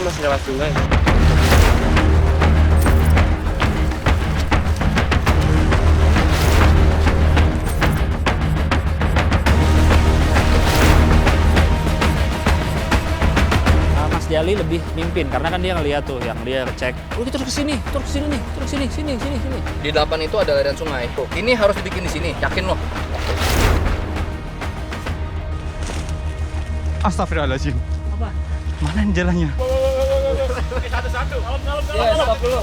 masih lewat sungai. Mas Jali lebih mimpin karena kan dia ngeliat tuh yang dia cek. Oh, kita terus ke sini nih, terus sini. Di 8 itu ada aliran sungai. Tuh, ini harus dibikin di sini. Yakin lo? Astagfirullahaladzim. Apa? Mana jalannya? Satu-satu. Ya, stop dulu.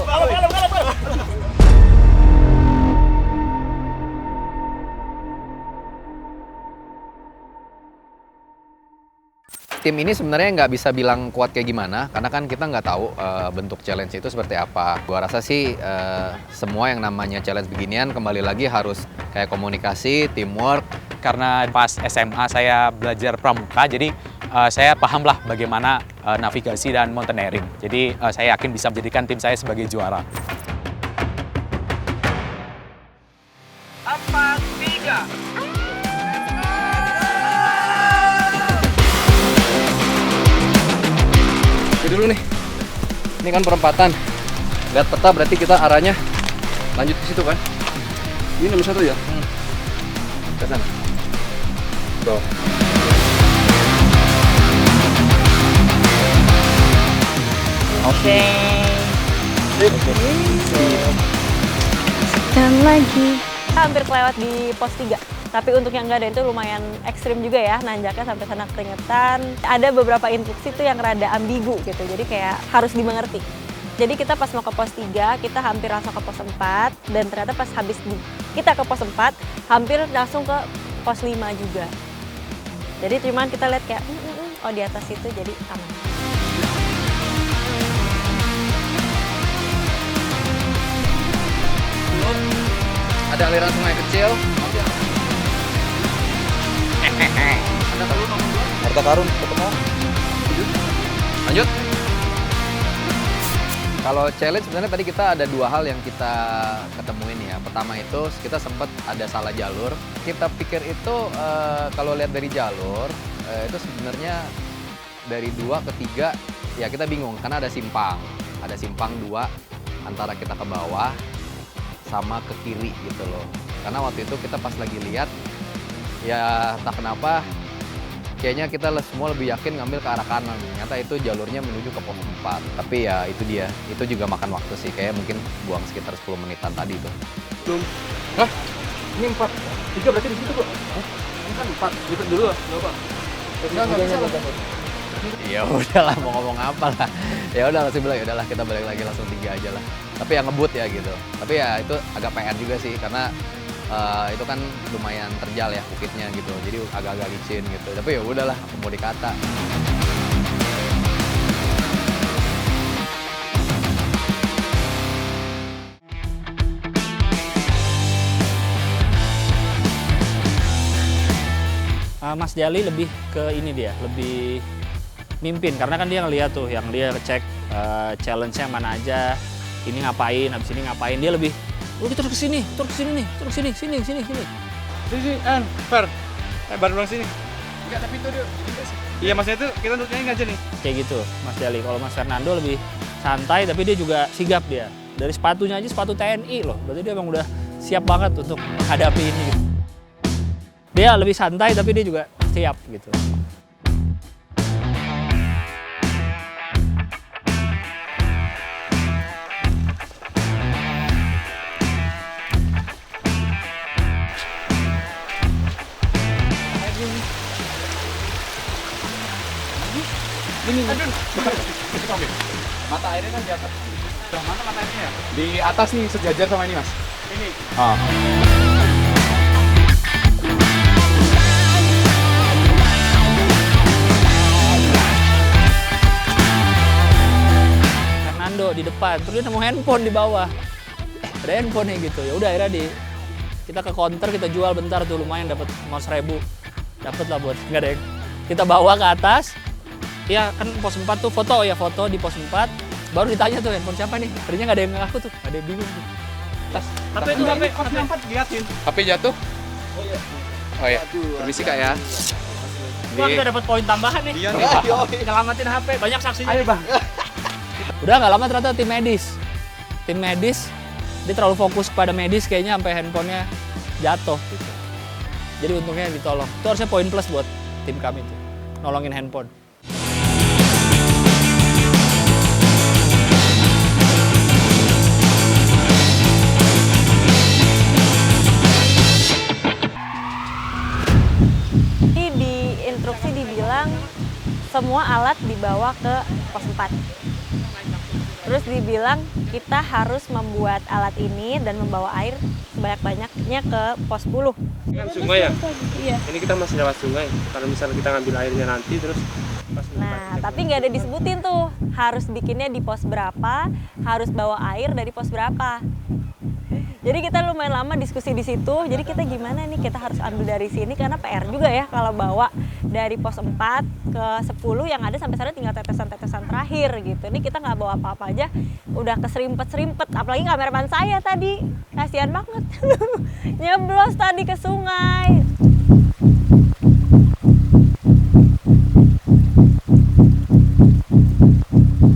Tim ini sebenarnya nggak bisa bilang kuat kayak gimana, karena kan kita nggak tahu bentuk challenge itu seperti apa. Gua rasa sih semua yang namanya challenge beginian kembali lagi harus kayak komunikasi, teamwork. Karena pas SMA saya belajar pramuka, jadi saya pahamlah bagaimana navigasi dan mountaineering. Jadi saya yakin bisa menjadikan tim saya sebagai juara. 4-3. Ini dulu nih. Ini kan perempatan. Lihat peta berarti kita arahnya lanjut ke situ kan? Ini nomor 1 ya? Ke sana. Tuh. Oke. Dan lagi. Hampir kelewat di pos 3. Tapi untuk yang nggak ada itu lumayan ekstrim juga ya, nanjaknya sampai sana keringetan. Ada beberapa instruksi tuh yang rada ambigu gitu, jadi kayak harus dimengerti. Jadi kita pas mau ke pos 3, kita hampir langsung ke pos 4, dan ternyata pas habis kita ke pos 4, hampir langsung ke pos 5 juga. Jadi cuman kita lihat kayak, oh di atas itu jadi aman. Ada aliran sungai kecil. Harta karun ketemu. Lanjut. Kalau challenge sebenarnya tadi kita ada dua hal yang kita ketemuin ya. Pertama itu kita sempat ada salah jalur. Kita pikir itu kalau lihat dari jalur itu sebenarnya dari 2 ke 3 ya kita bingung karena ada simpang. Ada simpang 2 antara kita ke bawah sama ke kiri gitu loh. Karena waktu itu kita pas lagi lihat ya tak kenapa kayaknya kita semua lebih yakin ngambil ke arah kanan. Ternyata itu jalurnya menuju ke pos 4. Tapi ya itu dia, itu juga makan waktu sih. Kayak mungkin buang sekitar 10 menitan tadi tuh. Belum. Hah? Ini 4. 3 berarti di situ, Bro. Ini kan 4. Gitu dulu lah, enggak apa. Enggak bisa lah. Ya udahlah mau ngomong apa lah. Ya udah langsung bilang ya udahlah kita balik lagi langsung 3 aja lah. Tapi yang ngebut ya gitu. Tapi ya itu agak PR juga sih karena itu kan lumayan terjal ya bukitnya gitu. Jadi agak-agak licin gitu. Tapi ya udahlah mau dikata. Mas Jali lebih ke ini dia, lebih mimpin karena kan dia ngeliat tuh yang dia cek challenge-nya mana aja, ini ngapain, habis ini ngapain, dia lebih kita terus ke sini nih, terus sini. Sini, Fer. Baru bilang sini. Enggak, tapi itu dia Iya, maksudnya itu kita duduknya ini aja nih. Kayak gitu, Mas Jali. Kalau Mas Fernando lebih santai, tapi dia juga sigap dia. Dari sepatunya aja sepatu TNI loh, berarti dia emang udah siap banget untuk menghadapi ini gitu. Dia lebih santai, tapi dia juga siap gitu. Mata airnya kan di atas. Mana mata airnya? Di atas nih, sejajar sama ini, Mas. Ini. Oh. Fernando di depan, terus dia nemu handphone di bawah. Ada handphone nya gitu. Ya udah akhirnya kita ke counter, kita jual bentar tuh lumayan dapat 100.000. Dapat lah buat nggak ada yang kita bawa ke atas. Ya kan pos 4 tuh foto di pos 4. Baru ditanya tuh handphone siapa nih? Tadinya nggak ada yang ngaku tuh, ada yang bingung tuh. HP 4 liatin. HP jatuh? Oh iya. Permisi Kak ya. Wah, kita dapat poin tambahan nih. Iya nih. Nyelamatin HP, banyak saksinya. Ayo, Bang. Udah nggak lama ternyata tim medis, dia terlalu fokus pada medis kayaknya sampai handphonenya jatuh gitu. Jadi untungnya ditolong. Itu harusnya poin plus buat tim kami tuh, nolongin handphone. Di instruksi dibilang semua alat dibawa ke pos 4. Terus dibilang kita harus membuat alat ini dan membawa air sebanyak-banyaknya ke pos 10. Ini kan sungai ya? Iya. Ini kita masih lewat sungai. Kalau misalnya kita ngambil airnya nanti terus pas Nah, tapi nggak ada disebutin tuh harus bikinnya di pos berapa, harus bawa air dari pos berapa. Jadi kita lumayan lama diskusi di situ. Jadi kita gimana nih, kita harus ambil dari sini karena PR juga ya kalau bawa dari pos 4 ke 10 yang ada sampai sana tinggal tetesan-tetesan terakhir gitu. Ini kita nggak bawa apa-apa aja, udah keserimpet-serimpet. Apalagi kameraman saya tadi, kasihan banget. Nyeblos tadi ke sungai.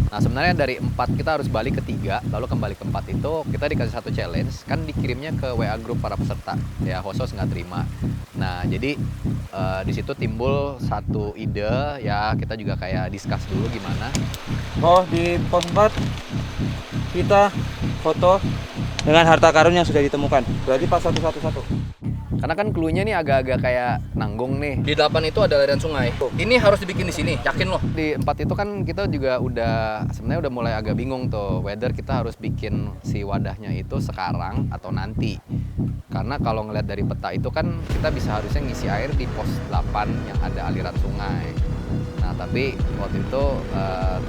Nah sebenarnya dari 4 kita harus balik ke 3, lalu kembali ke 4 itu kita dikasih satu challenge, kan dikirimnya ke WA grup para peserta, ya host nggak terima. Nah jadi di situ timbul satu ide, ya kita juga kayak discuss dulu gimana. Oh, di pos 4 kita foto dengan harta karun yang sudah ditemukan. Berarti pas satu. Karena kan cluenya nih agak-agak kayak nanggung nih. Di 8 itu ada aliran sungai. Ini harus dibikin di sini, yakin loh. Di 4 itu kan kita juga sebenarnya udah mulai agak bingung tuh, whether kita harus bikin si wadahnya itu sekarang atau nanti. Karena kalau ngeliat dari peta itu kan kita bisa harusnya ngisi air di pos 8 yang ada aliran sungai. Nah tapi waktu itu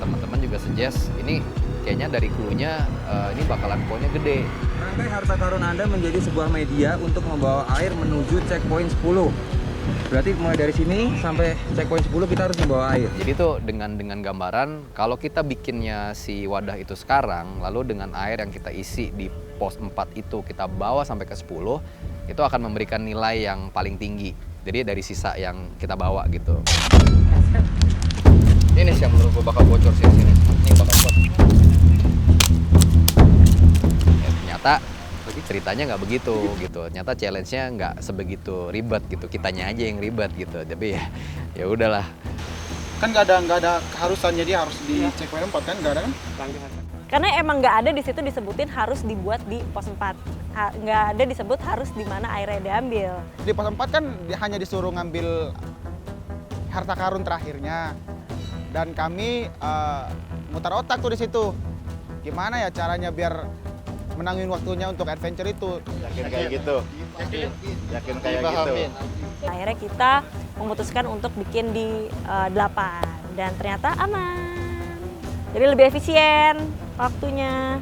teman-teman juga suggest ini kayaknya dari cluenya ini bakalan poinnya gede. Rangkai harta karun Anda menjadi sebuah media untuk membawa air menuju checkpoint 10. Berarti mulai dari sini sampai checkpoint 10 kita harus membawa air. Jadi tuh dengan gambaran kalau kita bikinnya si wadah itu sekarang, lalu dengan air yang kita isi di pos 4 itu kita bawa sampai ke 10, itu akan memberikan nilai yang paling tinggi. Jadi dari sisa yang kita bawa gitu. Ini sih yang menurut gue bakal bocor sih sini. Ini bakal bocor. Ya, ternyata ceritanya nggak begitu gitu. Ternyata challenge-nya nggak sebegitu ribet gitu. Kitanya aja yang ribet gitu. Tapi ya udahlah. Kan nggak ada keharusan, jadi harus di checkpoint 4 kan, nggak ada kan? Karena emang nggak ada di situ disebutin harus dibuat di pos 4. Nggak ada disebut harus di mana airnya diambil. Di pos 4 kan hanya disuruh ngambil harta karun terakhirnya. Dan kami mutar otak tuh di situ. Gimana ya caranya biar menangin waktunya untuk adventure itu. Yakin kayak gitu. Yakin kayak gitu. Akhirnya kita memutuskan untuk bikin di 8 dan ternyata aman. Jadi lebih efisien waktunya.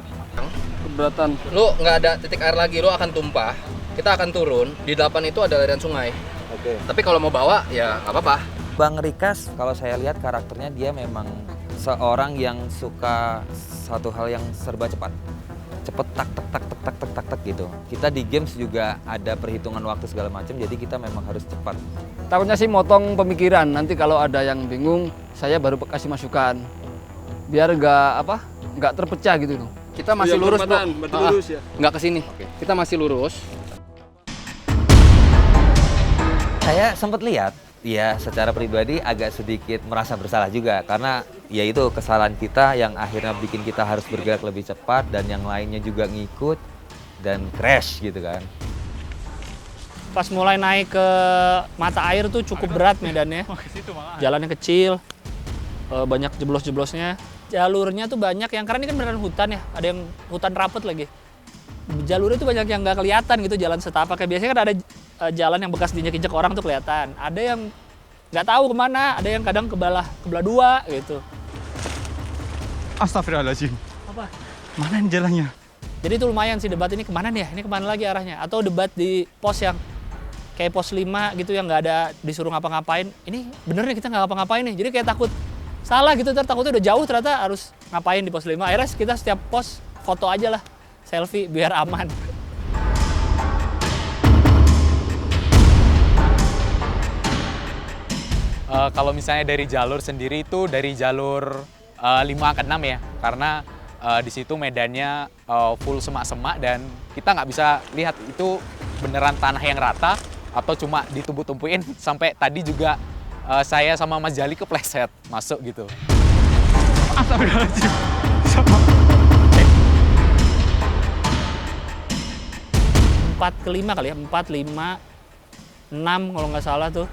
Keberatan. Lu nggak ada titik air lagi, lu akan tumpah. Kita akan turun. Di 8 itu ada aliran sungai. Oke. Tapi kalau mau bawa ya nggak apa-apa. Bang Rikas, kalau saya lihat karakternya dia memang seorang yang suka satu hal yang serba cepat. Cepet tak gitu. Kita di games juga ada perhitungan waktu segala macam, jadi kita memang harus cepat. Takutnya sih motong pemikiran, nanti kalau ada yang bingung, saya baru kasih masukan. Biar nggak terpecah gitu. Kita masih lurus, Bro. lurus ya. Nggak ke sini. Kita masih lurus. Saya sempat lihat, ya secara pribadi agak sedikit merasa bersalah juga karena ya itu kesalahan kita yang akhirnya bikin kita harus bergerak lebih cepat dan yang lainnya juga ngikut dan crash gitu kan. Pas mulai naik ke mata air tuh cukup berat medannya. Jalannya kecil, banyak jeblos-jeblosnya. Jalurnya tuh banyak yang, karena ini kan beneran hutan ya, ada yang hutan rapet lagi. Jalurnya tuh banyak yang nggak kelihatan gitu, jalan setapak. Kayak biasanya kan ada jalan yang bekas diinjek-injek orang tuh kelihatan. Ada yang nggak tahu kemana, ada yang kadang kebelah dua gitu. Astagfirullahaladzim. Apa? Mana nih jalannya? Jadi itu lumayan sih debat ini kemana nih ya, ini kemana lagi arahnya. Atau debat di pos yang kayak pos 5 gitu yang nggak ada disuruh ngapa-ngapain. Ini bener nih kita nggak ngapa-ngapain nih, jadi kayak takut salah gitu, takutnya udah jauh ternyata harus ngapain di pos 5. Akhirnya kita setiap pos foto aja lah, selfie biar aman. Kalau misalnya dari jalur sendiri itu dari jalur 5 ke 6 ya, karena Di situ medannya full semak-semak dan kita nggak bisa lihat itu beneran tanah yang rata atau cuma ditumpuk-tumpuin. Sampai tadi juga saya sama Mas Jali kepleset masuk gitu. Astagfirullahaladzim. 4 ke 5 kali ya, 4, 5, 6 kalau nggak salah tuh.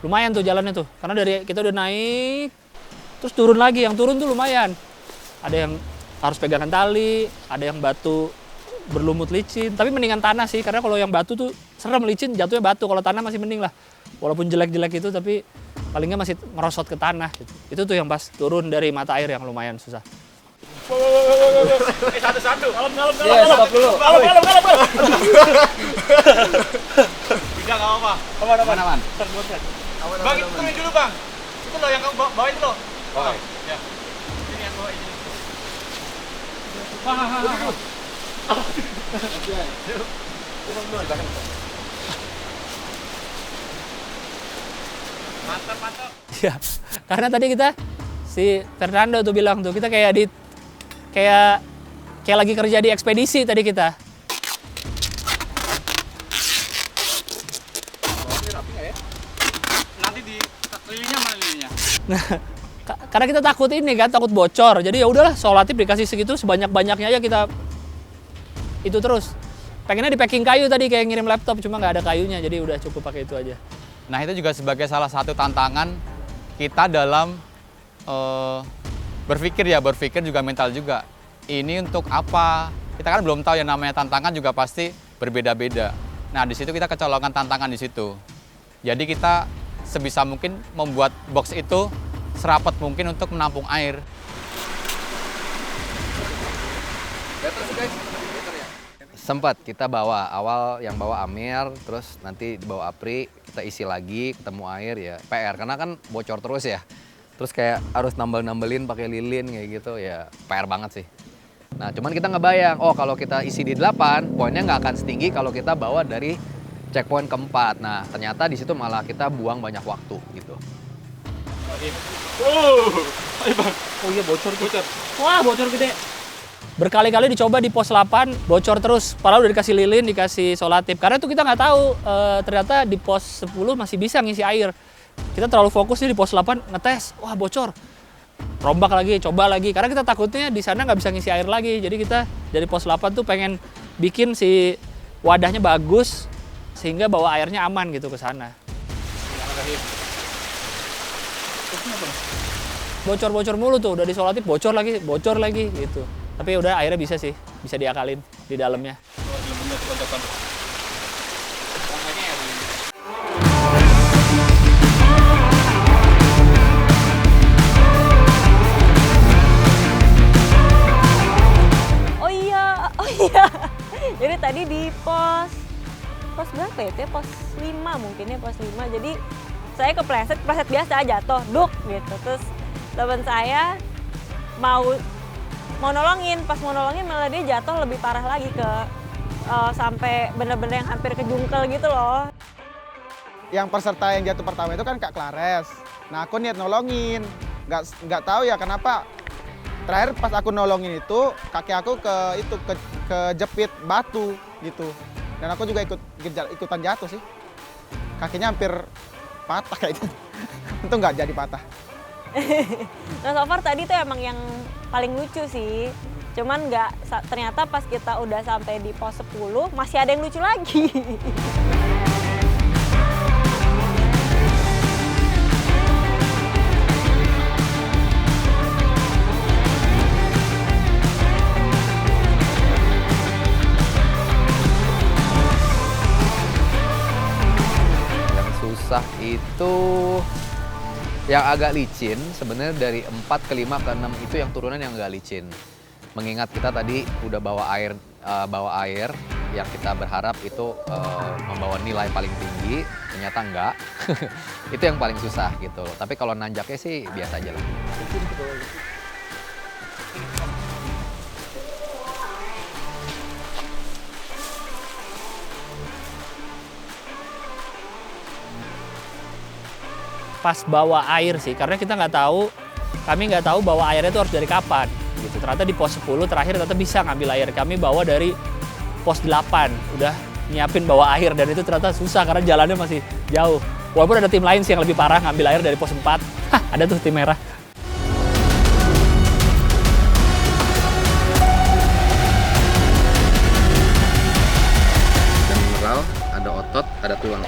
Lumayan tuh jalannya tuh, karena dari kita udah naik, terus turun lagi, yang turun tuh lumayan. Ada yang harus pegangan tali, ada yang batu berlumut licin, tapi mendingan tanah sih, karena kalau yang batu tuh serem, licin, jatuhnya batu, kalau tanah masih mending lah. Walaupun jelek-jelek itu, tapi palingnya masih ngerosot ke tanah. Gitu. Itu tuh yang pas turun dari mata air yang lumayan susah. Satu-satu. Kalem. Iya, stop dulu. Kalem. Tidak apa-apa. Aman. Bang, itu turun dulu, Bang. Itu loh yang kamu bawa itu loh. Oh, ya. Ini yang bawa ini. Mantap. Ya, karena tadi kita si Fernando tuh bilang tuh kita kayak lagi kerja di ekspedisi tadi kita. Nanti di lilinnya mana lilinnya? Nah, karena kita takut ini kan, takut bocor. Jadi ya udahlah, solatif dikasih segitu sebanyak-banyaknya aja kita itu terus. Pengennya di packing kayu tadi kayak ngirim laptop, cuma nggak ada kayunya, jadi udah cukup pakai itu aja. Nah itu juga sebagai salah satu tantangan kita dalam berpikir juga mental juga. Ini untuk apa? Kita kan belum tahu, yang namanya tantangan juga pasti berbeda-beda. Nah di situ kita kecolongan tantangan di situ. Jadi kita sebisa mungkin membuat box itu serapat mungkin untuk menampung air. Sempat kita bawa, awal yang bawa Amir, terus nanti dibawa Apri, kita isi lagi, ketemu air ya PR, karena kan bocor terus ya. Terus kayak harus nambel-nambelin pakai lilin kayak gitu ya, PR banget sih. Nah cuman kita nggak bayang, oh kalau kita isi di 8, poinnya nggak akan setinggi kalau kita bawa dari checkpoint keempat. Nah ternyata di situ malah kita buang banyak waktu gitu. Oh iya bocor. Wah bocor gede. Berkali-kali dicoba di pos 8, bocor terus. Padahal udah dikasih lilin, dikasih solatif. Karena itu kita nggak tahu, ternyata di pos 10 masih bisa ngisi air. Kita terlalu fokus nih di pos 8, ngetes, wah bocor. Rombak lagi, coba lagi. Karena kita takutnya di sana nggak bisa ngisi air lagi. Jadi kita dari pos 8 tuh pengen bikin si wadahnya bagus, sehingga bawa airnya aman gitu ke sana. Bocor-bocor mulu tuh, udah disolatif, bocor lagi gitu. Tapi udah airnya bisa sih, bisa diakalin di dalamnya. Oh iya. Jadi tadi di pos berapa ya? Itu pos 5 mungkin ya, pos 5. Jadi saya kepleset biasa jatuh, duk gitu. Terus teman saya mau nolongin, pas mau nolongin malah dia jatuh lebih parah lagi ke sampai bener-bener yang hampir kejungkel gitu loh. Yang peserta yang jatuh pertama itu kan Kak Clares. Nah aku niat nolongin, nggak tahu ya kenapa. Terakhir pas aku nolongin itu kaki aku kejepit batu gitu. Dan aku juga ikutan jatuh sih. Kakinya hampir patah kayaknya. Untung nggak jadi patah. Nah so far tadi tuh emang yang paling lucu sih. Cuman ternyata pas kita udah sampai di pos 10 masih ada yang lucu lagi. Yang susah itu yang agak licin, sebenarnya dari 4 ke 5 ke 6 itu yang turunan yang agak licin. Mengingat kita tadi udah bawa air yang kita berharap itu membawa nilai paling tinggi, ternyata enggak. Itu yang paling susah gitu. Tapi kalau nanjaknya sih biasa aja lah. Pas bawa air sih, karena kita nggak tahu, kami nggak tahu bawa airnya itu harus dari kapan. gitu. Ternyata di pos 10 terakhir ternyata bisa ngambil air. Kami bawa dari pos 8 udah nyiapin bawa air, dan itu ternyata susah karena jalannya masih jauh. Walaupun ada tim lain sih yang lebih parah ngambil air dari pos 4. Ada tuh tim merah. Dan mineral, ada otot, ada tulang.